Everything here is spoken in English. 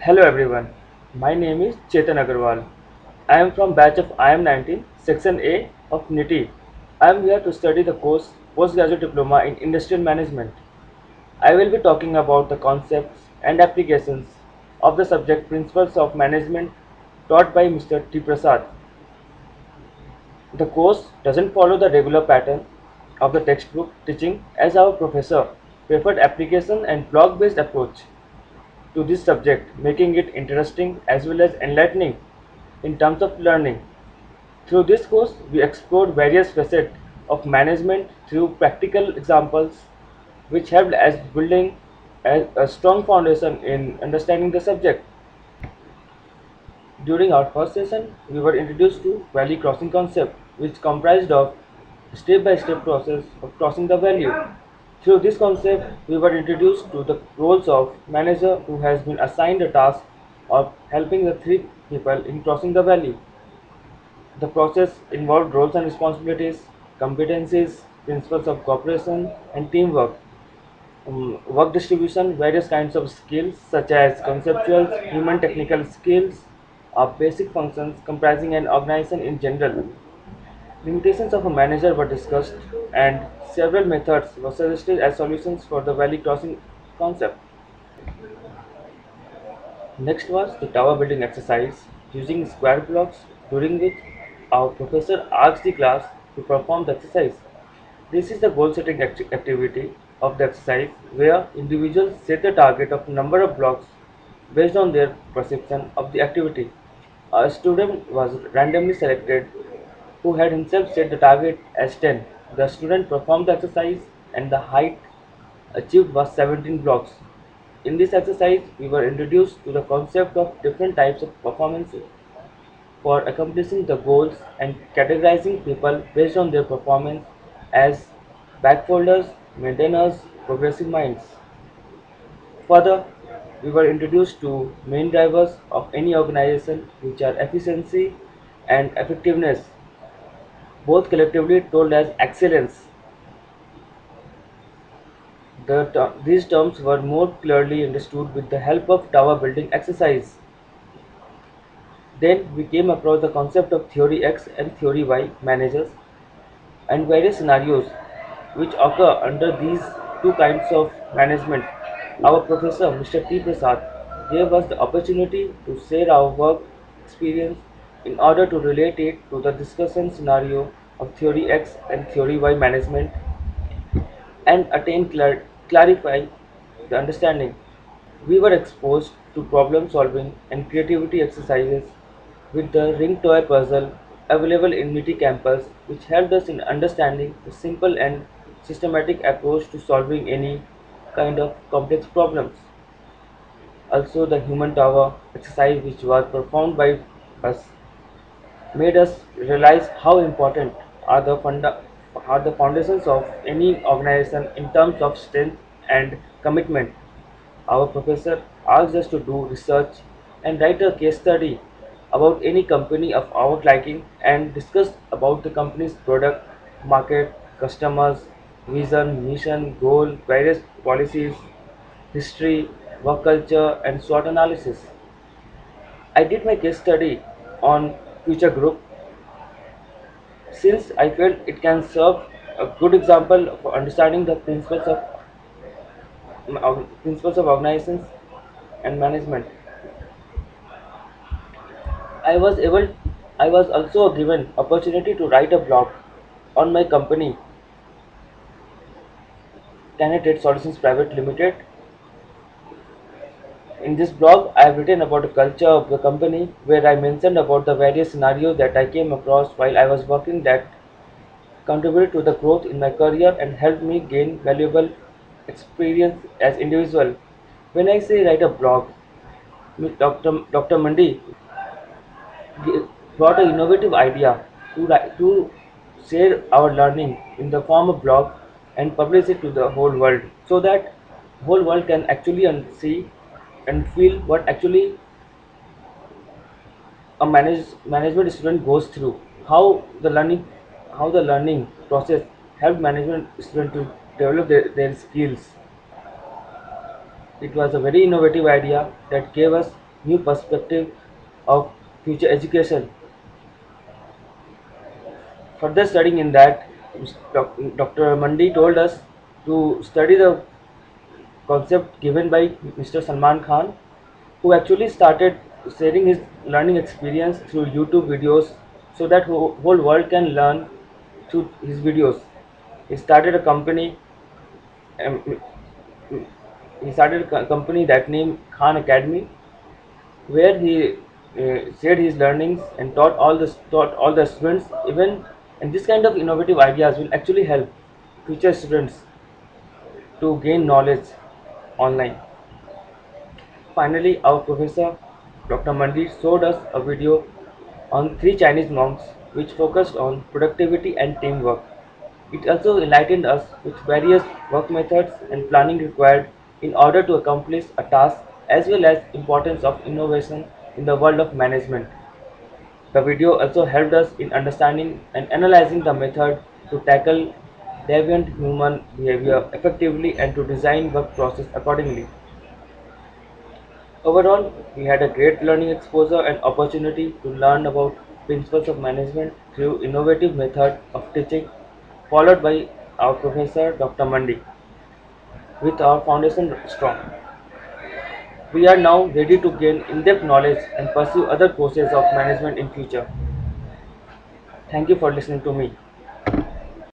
Hello everyone, my name is Chetan Agarwal. I am from batch of IM19, section A of NITI. I am here to study the course Postgraduate Diploma in Industrial Management. I will be talking about the concepts and applications of the subject Principles of Management taught by Mr. T. Prasad. The course doesn't follow the regular pattern of the textbook teaching as our professor preferred application and blog-based approach to this subject, making it interesting as well as enlightening in terms of learning. Through this course, we explored various facets of management through practical examples, which helped us building a strong foundation in understanding the subject. During our first session, we were introduced to valley crossing concept, which comprised of step-by-step process of crossing the valley. Through this concept, we were introduced to the roles of manager who has been assigned a task of helping the three people in crossing the valley. The process involved roles and responsibilities, competencies, principles of cooperation, and teamwork. Work distribution, various kinds of skills such as conceptual, human technical skills, are basic functions comprising an organization in general. Limitations of a manager were discussed, and several methods were suggested as solutions for the valley crossing concept. Next was the tower building exercise using square blocks, during which our professor asked the class to perform the exercise. This is the goal setting activity of the exercise where individuals set the target of number of blocks based on their perception of the activity. A student was randomly selected who had himself set the target as 10. The student performed the exercise and the height achieved was 17 blocks. In this exercise, we were introduced to the concept of different types of performances for accomplishing the goals and categorizing people based on their performance as backfolders, maintainers, progressive minds. Further, we were introduced to main drivers of any organization, which are efficiency and effectiveness, both collectively told as excellence. These terms were more clearly understood with the help of tower building exercise. Then we came across the concept of theory X and theory Y managers and various scenarios which occur under these two kinds of management. Our professor, Mr. T. Prasad, gave us the opportunity to share our work experience in order to relate it to the discussion scenario of theory X and theory Y management and clarify the understanding. We were exposed to problem solving and creativity exercises with the ring toy puzzle available in MITI campus, which helped us in understanding the simple and systematic approach to solving any kind of complex problems. Also, the human tower exercise, which was performed by us, made us realize how important are are the foundations of any organization in terms of strength and commitment. Our professor asked us to do research and write a case study about any company of our liking and discuss about the company's product, market, customers, vision, mission, goal, various policies, history, work culture, and SWOT analysis. I did my case study on Future Group since I felt it can serve a good example for understanding the principles of organizations and management. I was able I was also given opportunity to write a blog on my company, Candidate Solutions Private Limited. In this blog, I have written about the culture of the company where I mentioned about the various scenarios that I came across while I was working that contributed to the growth in my career and helped me gain valuable experience as individual. When I say write a blog, Dr. Mandi brought an innovative idea to share our learning in the form of blog and publish it to the whole world so that whole world can actually see and feel what actually a management student goes through, how the learning how the learning process helped management student to develop their skills. It was a very innovative idea that gave us new perspective of future education. Further studying in that, Dr. Mandi told us to study the concept given by Mr. Salman Khan, who actually started sharing his learning experience through YouTube videos so that whole world can learn through his videos. He started a company. Um, he started a company that named Khan Academy, where he shared his learnings and taught all the students. Even and this kind of innovative ideas will actually help future students to gain knowledge online. Finally, our professor Dr. Mandi showed us a video on three Chinese monks which focused on productivity and teamwork. It also enlightened us with various work methods and planning required in order to accomplish a task, as well as importance of innovation in the world of management. The video also helped us in understanding and analyzing the method to tackle deviant human behavior effectively and to design work process accordingly. Overall, we had a great learning exposure and opportunity to learn about principles of management through innovative method of teaching followed by our professor Dr. Mandi. With our foundation strong, we are now ready to gain in-depth knowledge and pursue other courses of management in future. Thank you for listening to me.